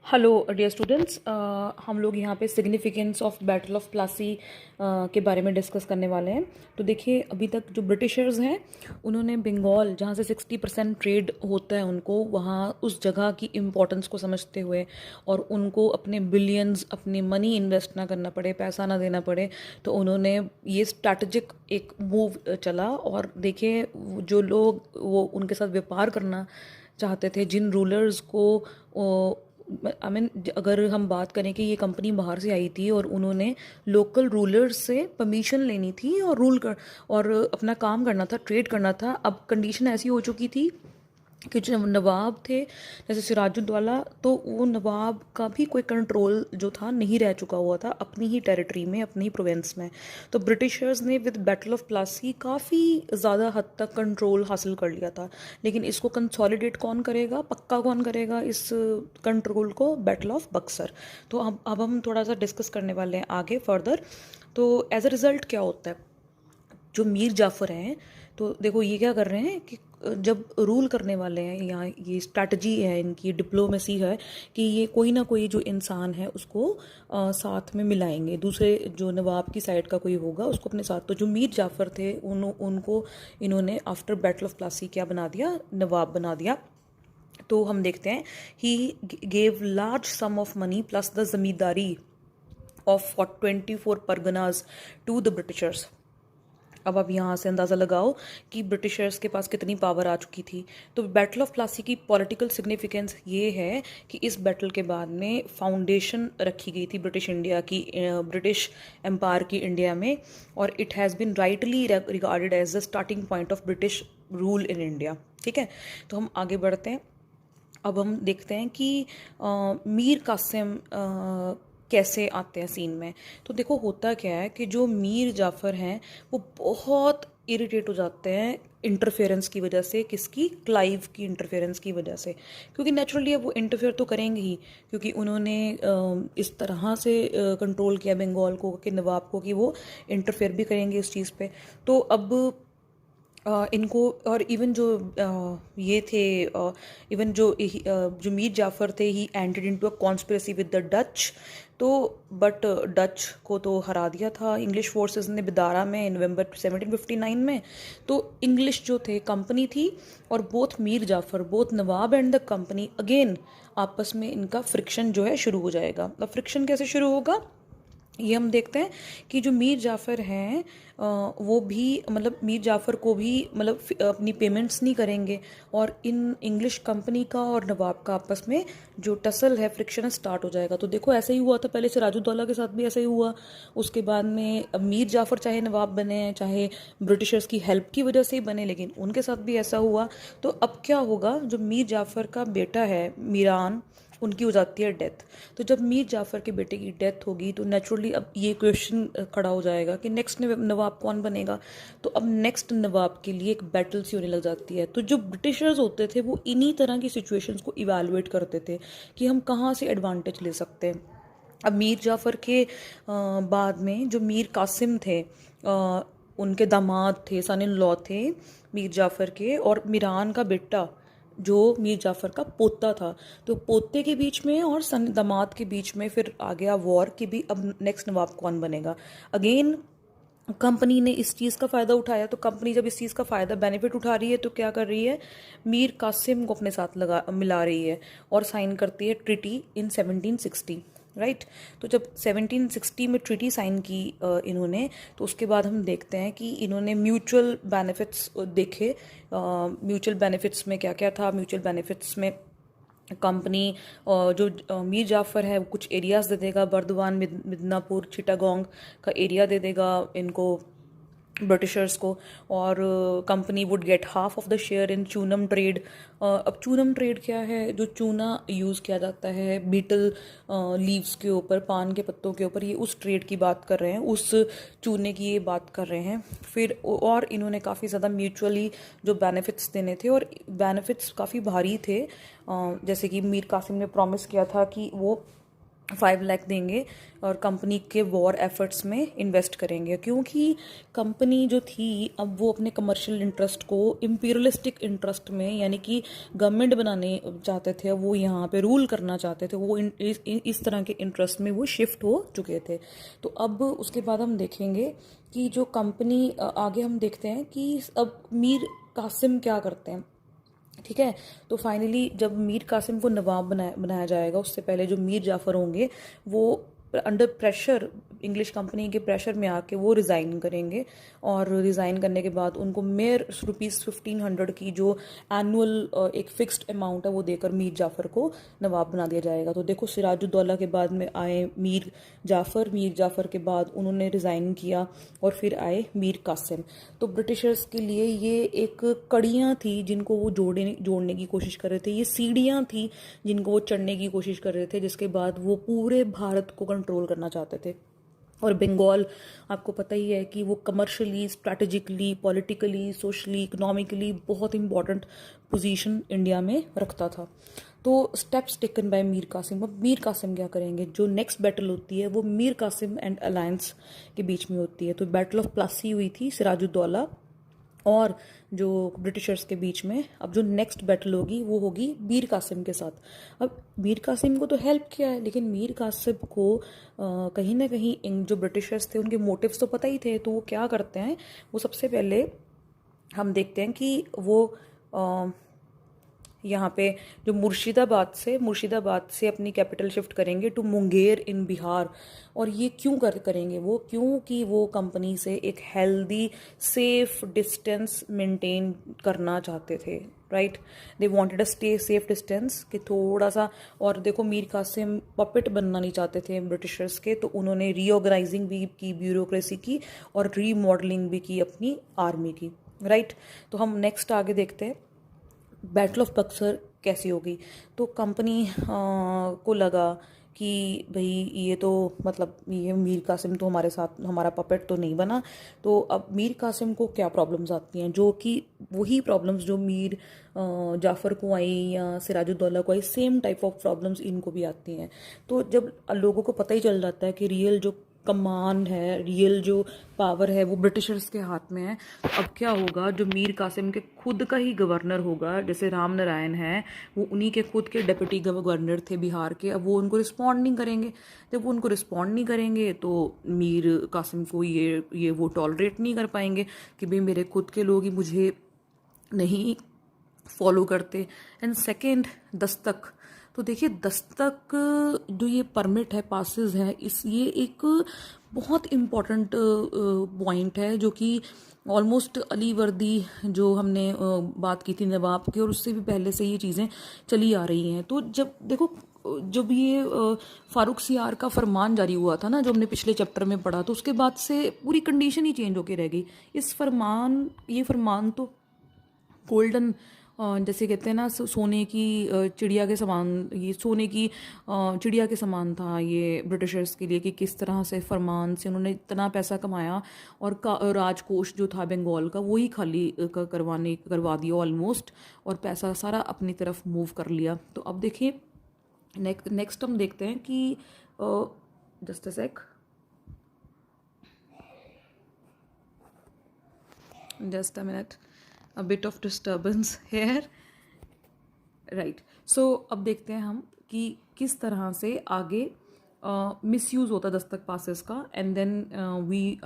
Hello dear students, हम लोग यहाँ पे significance of battle of Plassey के बारे में डिस्कस करने वाले हैं। तो देखिए, अभी तक जो ब्रिटिशर्स हैं उन्होंने बंगाल, जहाँ से 60% ट्रेड होता है, उनको वहाँ उस जगह की इम्पोर्टेंस को समझते हुए और उनको अपने बिलियंस, अपनी मनी इन्वेस्ट ना करना पड़े, पैसा ना देना पड़े, तो उन्होंने ये स्ट्रैटेजिक एक मूव चला। और देखिए, जो लोग वो उनके साथ व्यापार करना चाहते थे, जिन रूलर्स को आई मीन अगर हम बात करें कि ये कंपनी बाहर से आई थी और उन्होंने लोकल रूलर्स से परमिशन लेनी थी और और अपना काम करना था, ट्रेड करना था। अब कंडीशन ऐसी हो चुकी थी कि जो नवाब थे, जैसे सिराजुद्दौला, तो वो नवाब का भी कोई कंट्रोल जो था नहीं रह चुका हुआ था अपनी ही टेरिटरी में, अपनी ही प्रोविंस में। तो ब्रिटिशर्स ने विद बैटल ऑफ प्लासी काफ़ी ज़्यादा हद तक कंट्रोल हासिल कर लिया था। लेकिन इसको कंसोलिडेट कौन करेगा, पक्का कौन करेगा इस कंट्रोल को? Battle of Buxar. तो अब हम थोड़ा सा डिस्कस करने वाले हैं आगे फर्दर। तो एज अ रिज़ल्ट क्या होता है, जो मीर जाफ़र हैं, तो देखो ये क्या कर रहे हैं कि जब रूल करने वाले हैं, यहाँ ये स्ट्रैटेजी है इनकी, डिप्लोमेसी है कि ये कोई ना कोई जो इंसान है उसको साथ में मिलाएंगे, दूसरे जो नवाब की साइड का कोई होगा उसको अपने साथ। तो जो मीर जाफ़र थे उनको इन्होंने आफ्टर बैटल ऑफ प्लासी क्या बना दिया? नवाब बना दिया। तो हम देखते हैं, he gave large sum of money plus the zamindari of 24 Parganas to the Britishers. अब आप यहाँ से अंदाज़ा लगाओ कि ब्रिटिशर्स के पास कितनी पावर आ चुकी थी। तो बैटल ऑफ प्लासी की पॉलिटिकल सिग्निफिकेंस ये है कि इस बैटल के बाद में फाउंडेशन रखी गई थी ब्रिटिश इंडिया की, ब्रिटिश एम्पायर की इंडिया में, और it has been rightly regarded as the starting point of British rule in India. ठीक है, तो हम आगे बढ़ते हैं। अब हम देखते हैं कि मीर कासिम कैसे आते हैं सीन में। तो देखो, होता क्या है कि जो मीर जाफ़र हैं वो बहुत इरिटेट हो जाते हैं इंटरफेरेंस की वजह से। किसकी? क्लाइव की इंटरफेरेंस की वजह से। क्योंकि नेचुरली अब वो इंटरफेयर तो करेंगे ही, क्योंकि उन्होंने इस तरह से कंट्रोल किया बंगाल को कि नवाब को, कि वो इंटरफेयर भी करेंगे इस चीज़ पे। तो अब इनको, और इवन जो ये थे, इवन जो मीर जाफ़र थे, he entered into a conspiracy with the Dutch. तो बट डच को तो हरा दिया था इंग्लिश फोर्सेस ने बिदारा में नवंबर 1759 में। तो इंग्लिश जो थे, कंपनी थी, और both Mir Jafar, both Nawab and the company, again आपस में इनका फ्रिक्शन जो है शुरू हो जाएगा। अब फ्रिक्शन कैसे शुरू होगा ये हम देखते हैं कि जो मीर जाफ़र हैं वो भी, मतलब मीर जाफ़र को भी, मतलब अपनी पेमेंट्स नहीं करेंगे, और इन इंग्लिश कंपनी का और नवाब का आपस में जो टसल है, फ्रिक्शन स्टार्ट हो जाएगा। तो देखो, ऐसा ही हुआ था पहले सिराजुद्दौला के साथ भी ऐसा ही हुआ। उसके बाद में अब मीर जाफ़र चाहे नवाब बने हैं, चाहे ब्रिटिशर्स की हेल्प की वजह से ही बने, लेकिन उनके साथ भी ऐसा हुआ। तो अब क्या होगा, जो मीर जाफ़र का बेटा है मीरान, उनकी हो जाती है डेथ। तो जब मीर जाफ़र के बेटे की डेथ होगी तो नेचुरली अब ये क्वेश्चन खड़ा हो जाएगा कि नेक्स्ट नवाब कौन बनेगा। तो अब नेक्स्ट नवाब के लिए एक बैटल सी होने लग जाती है। तो जो ब्रिटिशर्स होते थे वो इन्हीं तरह की सिचुएशंस को इवैल्यूएट करते थे कि हम कहाँ से एडवांटेज ले सकते हैं। अब मीर जाफ़र के बाद में जो मीर कासिम थे, उनके दामाद थे, सन इन लॉ थे मीर जाफ़र के, और मीरान का बेटा जो मीर जाफ़र का पोता था। तो पोते के बीच में और सन दामाद के बीच में फिर आ गया वॉर कि भी अब नेक्स्ट नवाब कौन बनेगा। अगेन कंपनी ने इस चीज़ का फ़ायदा उठाया। तो कंपनी जब इस चीज़ का फ़ायदा, बेनिफिट उठा रही है, तो क्या कर रही है, मीर कासिम को अपने साथ मिला रही है और साइन करती है ट्रिटी इन 1760, राइट। तो जब 1760 में ट्रिटी साइन की इन्होंने, तो उसके बाद हम देखते हैं कि इन्होंने म्यूचुअल बेनिफिट्स देखे। म्यूचुअल बेनिफिट्स में क्या क्या था? म्यूचुअल बेनिफिट्स में कंपनी जो मीर जाफ़र है वो कुछ एरियाज़ दे देगा, बर्दवान, मिदनापुर, चिटागोंग का एरिया दे देगा इनको, ब्रिटिशर्स को, और company would get half of the share in chunam trade. अब चूनम ट्रेड क्या है? जो चूना यूज़ किया जाता है बीटल लीव्स के ऊपर, पान के पत्तों के ऊपर, ये उस ट्रेड की बात कर रहे हैं, उस चूने की ये बात कर रहे हैं। फिर और इन्होंने काफ़ी ज़्यादा म्यूचुअली जो बेनिफिट्स देने थे, और बेनिफिट्स काफ़ी भारी थे। जैसे कि मीर कासिम ने प्रॉमिस किया था कि वो 5 लाख देंगे और कंपनी के वॉर एफर्ट्स में इन्वेस्ट करेंगे, क्योंकि कंपनी जो थी अब वो अपने कमर्शियल इंटरेस्ट को इम्पीरियलिस्टिक इंटरेस्ट में, यानी कि गवर्नमेंट बनाने चाहते थे, वो यहाँ पे रूल करना चाहते थे, वो इस तरह के इंटरेस्ट में वो शिफ्ट हो चुके थे। तो अब उसके बाद हम देखेंगे कि जो कंपनी आगे हम देखते हैं कि अब मीर कासिम क्या करते हैं। ठीक है, तो फाइनली जब मीर कासिम को नवाब बनाया जाएगा, उससे पहले जो मीर जाफ़र होंगे वो अंडर प्रेशर, इंग्लिश कंपनी के प्रेशर में आके वो रिज़ाइन करेंगे, और रिज़ाइन करने के बाद उनको मेयर ₹1500 की जो एनुअल एक फ़िक्स्ड अमाउंट है वो देकर मीर जाफ़र को नवाब बना दिया जाएगा। तो देखो, सिराजुद्दौला के बाद में आए मीर जाफ़र के बाद उन्होंने रिज़ाइन किया और फिर आए मीर कासिम। तो ब्रिटिशर्स के लिए ये एक कड़ियाँ थी जिनको वो जोड़ने की कोशिश कर रहे थे, ये सीढ़ियाँ थी जिनको वो चढ़ने की कोशिश कर रहे थे, जिसके बाद वो पूरे भारत को कंट्रोल करना चाहते थे। और बंगाल, आपको पता ही है कि वो commercially, strategically, politically, socially, economically बहुत इंपॉर्टेंट पोजीशन इंडिया में रखता था। तो steps taken by Mir Kasim. अब मीर कासिम क्या करेंगे, जो नेक्स्ट बैटल होती है वो मीर कासिम एंड अलायंस के बीच में होती है। तो बैटल ऑफ प्लासी हुई थी सिराजुद्दौला और जो ब्रिटिशर्स के बीच में। अब जो नेक्स्ट बैटल होगी वो होगी मीर कासिम के साथ। अब मीर कासिम को तो हेल्प किया है, लेकिन मीर कासिम को कहीं ना कहीं जो ब्रिटिशर्स थे उनके मोटिव्स तो पता ही थे। तो वो क्या करते हैं, वो सबसे पहले हम देखते हैं कि वो यहाँ पे जो मुर्शिदाबाद से अपनी कैपिटल शिफ्ट करेंगे टू मुंगेर इन बिहार। और ये क्यों करेंगे वो, क्योंकि वो कंपनी से एक हेल्दी सेफ डिस्टेंस मेंटेन करना चाहते थे। Right, they wanted a stay safe distance कि थोड़ा सा। और देखो, मीर कासिम पपेट बनना नहीं चाहते थे ब्रिटिशर्स के, तो उन्होंने रीऑर्गेनाइजिंग भी की, ब्यूरोक्रेसी की, और रीमॉडलिंग भी की अपनी आर्मी की। राइट, तो हम नेक्स्ट आगे देखते हैं बैटल ऑफ बक्सर कैसी होगी। तो कंपनी को लगा कि भाई ये तो मतलब ये मीर कासिम तो हमारे साथ हमारा पपेट तो नहीं बना। तो अब मीर कासिम को क्या प्रॉब्लम्स आती हैं, जो कि वही प्रॉब्लम्स जो मीर जाफ़र को आई या सिराजुद्दौला को आई, सेम टाइप ऑफ प्रॉब्लम्स इनको भी आती हैं। तो जब लोगों को पता ही चल जाता है कि रियल जो कमांड है, रियल जो पावर है वो ब्रिटिशर्स के हाथ में है, तो अब क्या होगा, जो मीर कासिम के खुद का ही गवर्नर होगा, जैसे राम नारायण है, वो उन्हीं के खुद के डिप्टी गवर्नर थे बिहार के, अब वो उनको रिस्पॉन्ड नहीं करेंगे। जब वो उनको रिस्पॉन्ड नहीं करेंगे तो मीर कासिम को ये वो टॉलरेट नहीं कर पाएंगे कि भाई मेरे खुद के लोग ही मुझे नहीं फॉलो करते। And second, Dastak. तो देखिए, दस्तक जो ये परमिट है, पासिस है, ये एक बहुत इम्पॉर्टेंट पॉइंट है, जो कि ऑलमोस्ट अली वर्दी जो हमने बात की थी नवाब की, और उससे भी पहले से ये चीज़ें चली आ रही हैं। तो जब देखो, जब ये फारूक सियार का फरमान जारी हुआ था ना, जो हमने पिछले चैप्टर में पढ़ा, तो उसके बाद से पूरी कंडीशन ही चेंज होके रह गई। ये फरमान तो गोल्डन, जैसे कहते हैं ना, सोने की चिड़िया के समान, ये सोने की चिड़िया के समान था ये ब्रिटिशर्स के लिए, कि किस तरह से फरमान से उन्होंने इतना पैसा कमाया, और राजकोष जो था बंगाल का वही खाली करवा दिया ऑलमोस्ट, और पैसा सारा अपनी तरफ मूव कर लिया। तो अब देखिए, नेक्स्ट हम देखते हैं कि just a sec, just a minute, a bit of disturbance here, right। so अब देखते हैं हम कि किस तरह से आगे मिसयूज़ होता है दस्तक पासेस का। And then we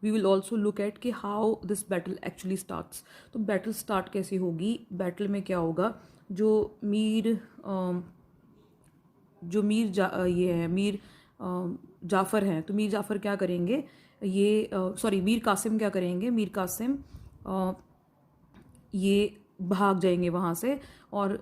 will also look at कि how this battle actually starts. तो बैटल स्टार्ट कैसी होगी, बैटल में क्या होगा, जो मीर जाफ़र हैं, तो मीर जाफ़र क्या करेंगे, मीर कासिम क्या करेंगे, मीर कासिम ये भाग जाएंगे वहाँ से, और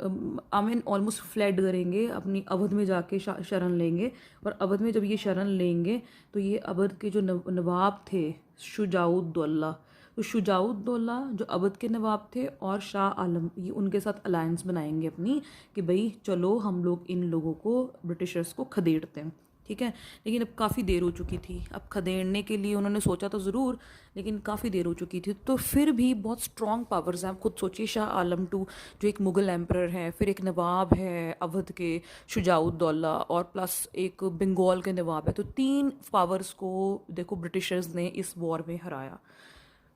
ऑलमोस्ट फ्लड करेंगे, अपनी अवध में जाके शरण लेंगे। और अवध में जब ये शरण लेंगे तो ये अवध के जो नवाब थे शुजाउद्दौला, तो शुजाउद्दौला जो अवध के नवाब थे, और शाह आलम, ये उनके साथ अलायंस बनाएंगे अपनी, कि भाई चलो हम लोग इन लोगों को, ब्रिटिशर्स को खदेड़ते हैं। ठीक ठीक है। लेकिन अब काफ़ी देर हो चुकी थी, अब खदेड़ने के लिए उन्होंने सोचा तो ज़रूर, लेकिन काफ़ी देर हो चुकी थी। तो फिर भी बहुत स्ट्रॉन्ग पावर्स हैं। आप खुद सोचिए, शाह आलम टू जो एक मुग़ल एम्परर है, फिर एक नवाब है अवध के शुजाउद्दौला, और प्लस एक बंगाल के नवाब है। तो 3 पावर्स को देखो ब्रिटिशर्स ने इस वॉर में हराया।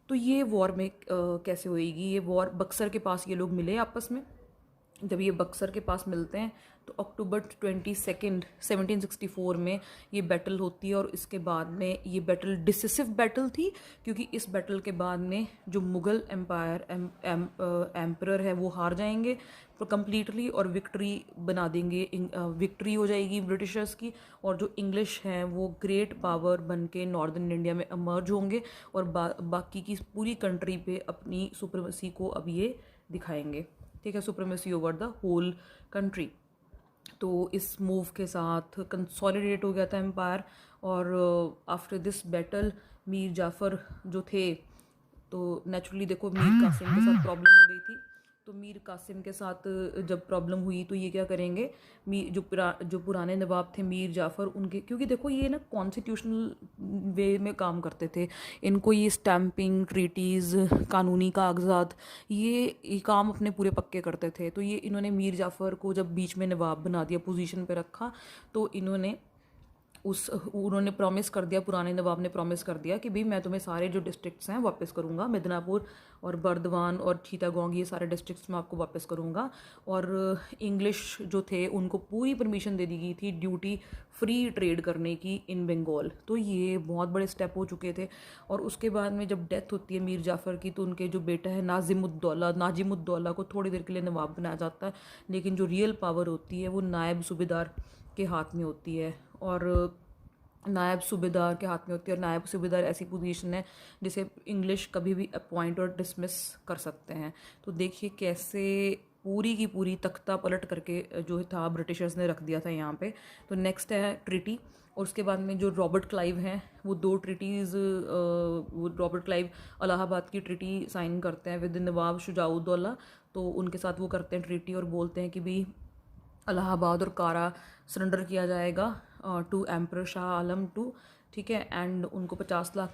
तो ये वॉर में कैसे होएगी ये वॉर? बक्सर के पास ये लोग मिले आपस में। जब ये बक्सर के पास मिलते हैं तो अक्टूबर 22 1764 में ये बैटल होती है। और इसके बाद में ये बैटल डिसिसिव बैटल थी, क्योंकि इस बैटल के बाद में जो मुग़ल एम्पायर एम्परर है वो हार जाएंगे कम्प्लीटली, और विक्ट्री बना देंगे, विक्ट्री हो जाएगी ब्रिटिशर्स की। और जो इंग्लिश हैं वो ग्रेट पावर बन के नॉर्दर्न इंडिया में इमर्ज होंगे, और बाकी की पूरी कंट्री पे अपनी सुप्रीमेसी को अब ये दिखाएंगे, ठीक है, supremacy over the whole country. तो इस मूव के साथ कंसोलिडेट हो गया था एम्पायर। और after this battle Mir Jafar जो थे, तो नेचुरली देखो मीर कासिम के साथ प्रॉब्लम हो गई थी। तो मीर कासिम के साथ जब प्रॉब्लम हुई तो ये क्या करेंगे, जो पुराने नवाब थे मीर जाफ़र, उनके, क्योंकि देखो ये ना कॉन्स्टिट्यूशनल वे में काम करते थे, इनको ये स्टैम्पिंग, ट्रीटीज़, कानूनी कागजात, ये काम अपने पूरे पक्के करते थे। तो ये इन्होंने मीर जाफ़र को जब बीच में नवाब बना दिया, पोजीशन पे रखा, तो उन्होंने प्रॉमिस कर दिया, पुराने नवाब ने प्रॉमिस कर दिया कि भाई मैं तुम्हें सारे जो डिस्ट्रिक्ट्स हैं वापस करूँगा, मिदनापुर और बर्दवान और चीतागोंग, ये सारे डिस्ट्रिक्ट्स मैं आपको वापस करूँगा। और इंग्लिश जो थे उनको पूरी परमिशन दे दी गई थी ड्यूटी फ्री ट्रेड करने की इन बंगाल। तो ये बहुत बड़े स्टेप हो चुके थे। और उसके बाद में जब डेथ होती है मीर जाफ़र की, तो उनके जो बेटा है नाजिमुद्दौला को थोड़ी देर के लिए नवाब बनाया जाता है, लेकिन जो रियल पावर होती है वो नायब सूबेदार के हाथ में होती है। और नायब सूबेदार के हाथ में होती है, और नायब सूबेदार ऐसी पोजीशन है जिसे इंग्लिश कभी भी अपॉइंट और डिसमिस कर सकते हैं। तो देखिए कैसे पूरी की पूरी तख्ता पलट करके जो था ब्रिटिशर्स ने रख दिया था यहाँ पे। तो नेक्स्ट है ट्रीटी। और उसके बाद में जो रॉबर्ट क्लाइव हैं वो 2 ट्रीटीज़, वो रॉबर्ट क्लाइव इलाहाबाद की ट्रीटी साइन करते हैं विद नवाब शुजाउद्दौला। तो उनके साथ वो करते हैं ट्रीटी और बोलते हैं कि भी इलाहाबाद और कारा सरेंडर किया जाएगा to emperor Shah Alam two, ठीक है। एंड उनको 50 लाख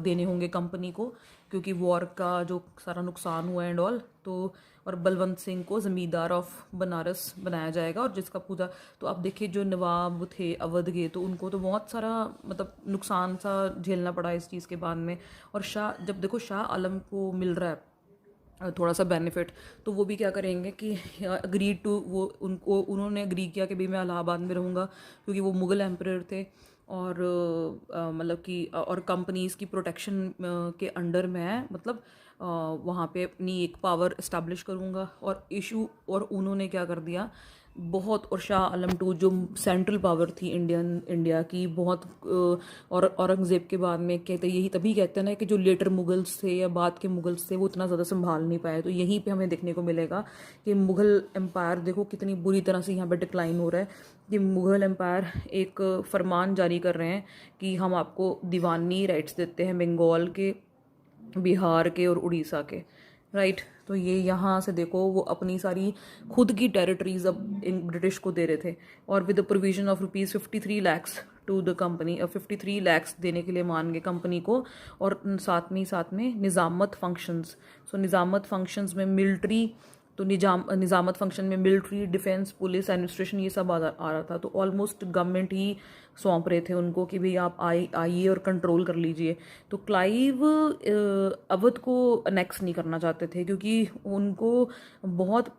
देने होंगे कंपनी को, क्योंकि वॉर का जो सारा नुकसान हुआ एंड ऑल। तो और बलवंत सिंह को ज़मींदार ऑफ बनारस बनाया जाएगा, और जिसका पूरा, तो आप देखिए जो नवाब थे अवध के, तो उनको तो बहुत सारा मतलब नुकसान सा झेलना पड़ा इस चीज़ के बाद में। और जब देखो शाह आलम को मिल रहा है थोड़ा सा बेनिफिट, तो वो भी क्या करेंगे कि अग्री टू, उन्होंने अग्री किया कि भाई मैं इलाहाबाद में रहूँगा, क्योंकि वो मुग़ल एम्परर थे। और मतलब कि और कंपनीज़ की प्रोटेक्शन के अंडर मैं मतलब वहाँ पे अपनी एक पावर इस्टेब्लिश करूँगा। और उन्होंने क्या कर दिया बहुत, और शाह आलम टू जो सेंट्रल पावर थी इंडिया की बहुत, और औरंगज़ेब के बाद में यही तभी कहते हैं ना कि जो लेटर मुगल्स थे या बाद के मुगल्स थे वो उतना ज़्यादा संभाल नहीं पाए। तो यहीं पे हमें देखने को मिलेगा कि मुग़ल एम्पायर देखो कितनी बुरी तरह से यहाँ पे डिक्लाइन हो रहा है। कि मुग़ल एम्पायर एक फरमान जारी कर रहे हैं कि हम आपको दीवानी राइट्स देते हैं बंगाल के, बिहार के और उड़ीसा के, राइट। तो ये यहाँ से देखो वो अपनी सारी खुद की टेरिटरीज अब ब्रिटिश को दे रहे थे, और with the provision of ₹53 lakhs to the company, 53 lakhs देने के लिए मान गए कंपनी को। और साथ में निज़ामत फंक्शंस, सो निज़ामत फंक्शंस में मिलिट्री, तो निज़ामत फंक्शन में मिलिट्री, डिफेंस, पुलिस, एडमिनिस्ट्रेशन, ये सब आ रहा था। तो ऑलमोस्ट गवर्नमेंट ही सौंप रहे थे उनको कि भाई आप आइए और कंट्रोल कर लीजिए। तो क्लाइव अवध को अनेक्स नहीं करना चाहते थे, क्योंकि उनको बहुत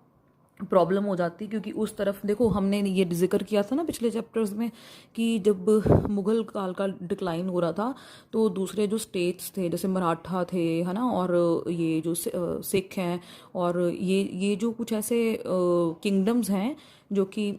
प्रॉब्लम हो जाती, क्योंकि उस तरफ देखो हमने ये जिक्र किया था ना पिछले चैप्टर्स में कि जब मुग़ल काल का डिक्लाइन हो रहा था, तो दूसरे जो स्टेट्स थे जैसे मराठा थे, है ना, और ये जो सिख हैं, और ये जो कुछ ऐसे किंगडम्स हैं जो कि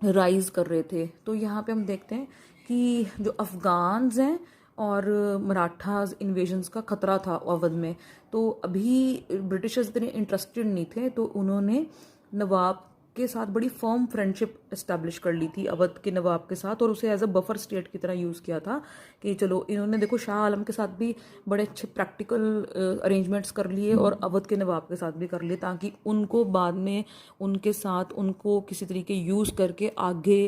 राइज कर रहे थे। तो यहाँ पे हम देखते हैं कि जो अफ़गान्स हैं और मराठाज इन्वेजन्स का ख़तरा था अवध में। तो अभी ब्रिटिशर्स इतने इंटरेस्टेड नहीं थे, तो उन्होंने नवाब के साथ बड़ी फर्म फ्रेंडशिप इस्टेब्लिश कर ली थी अवध के नवाब के साथ, और उसे एज अ बफर स्टेट की तरह यूज़ किया था कि चलो इन्होंने देखो शाह आलम के साथ भी बड़े अच्छे प्रैक्टिकल अरेंजमेंट्स कर लिए, और अवध के नवाब के साथ भी कर लिए, ताकि उनको बाद में उनके साथ उनको किसी तरीके यूज़ करके आगे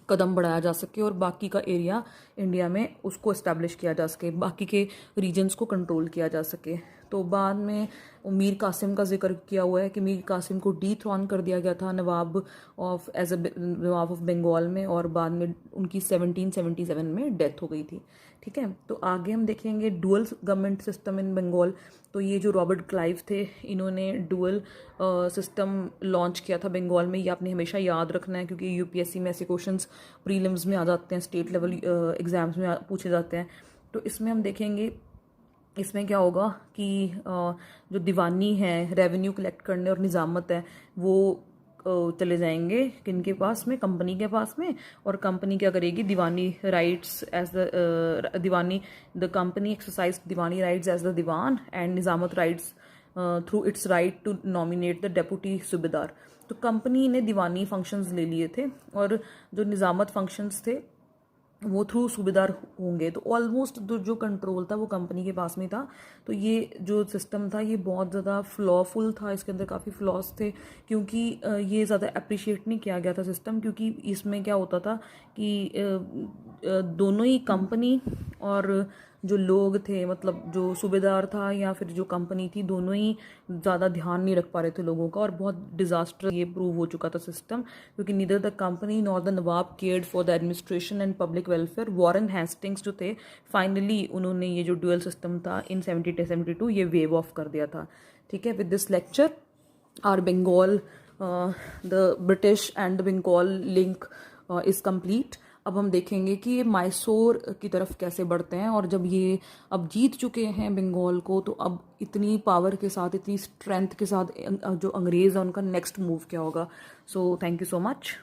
कदम बढ़ाया जा सके और बाकी का एरिया इंडिया में उसको इस्टेब्लिश किया जा सके, बाकी के रीजन्स को कंट्रोल किया जा सके। तो बाद में मीर कासिम का जिक्र किया हुआ है कि मीर कासिम को डीथ्रॉन कर दिया गया था Nawab of as a Nawab of Bengal में, और बाद में उनकी 1777 में डेथ हो गई थी। ठीक है, तो आगे हम देखेंगे dual government system in Bengal. तो ये जो रॉबर्ट क्लाइव थे, इन्होंने डुअल सिस्टम लॉन्च किया था बंगाल में। ये आपने हमेशा याद रखना है क्योंकि यूपीएससी में ऐसे क्वेश्चंस प्रीलिम्स में आ जाते हैं, स्टेट लेवल एग्जाम्स में पूछे जाते हैं। तो इसमें हम देखेंगे इसमें क्या होगा कि जो दीवानी है, रेवेन्यू कलेक्ट करने और निज़ामत है, वो चले जाएंगे किनके पास में, कंपनी के पास में। और कंपनी क्या करेगी, diwani rights as the diwani, the company exercise diwani rights as the diwan and nizamat rights through its right to nominate the deputy subedar. तो कंपनी ने दीवानी फंक्शंस ले लिए थे और जो निज़ामत फंक्शंस थे वो थ्रू सूबेदार होंगे। तो ऑलमोस्ट जो कंट्रोल था वो कंपनी के पास में था। तो ये जो सिस्टम था ये बहुत ज़्यादा फ्लॉफुल था, इसके अंदर काफ़ी फ्लॉज थे क्योंकि ये ज़्यादा अप्रिशिएट नहीं किया गया था सिस्टम। क्योंकि इसमें क्या होता था कि दोनों ही कंपनी और जो लोग थे, मतलब जो सूबेदार था या फिर जो कंपनी थी, दोनों ही ज़्यादा ध्यान नहीं रख पा रहे थे लोगों का, और बहुत डिजास्टर ये प्रूव हो चुका था सिस्टम। क्योंकि neither the company nor the nawab cared for the administration and public welfare. Warren Hastings जो थे, फाइनली उन्होंने ये जो ड्यूअल सिस्टम था इन 1772 ये वेव ऑफ कर दिया था। ठीक है, with this lecture our Bengal the British and the Bengal link is complete. अब हम देखेंगे कि ये मैसूर की तरफ कैसे बढ़ते हैं, और जब ये अब जीत चुके हैं बंगाल को, तो अब इतनी पावर के साथ, इतनी स्ट्रेंथ के साथ जो अंग्रेज़ है उनका नेक्स्ट मूव क्या होगा। So thank you so much.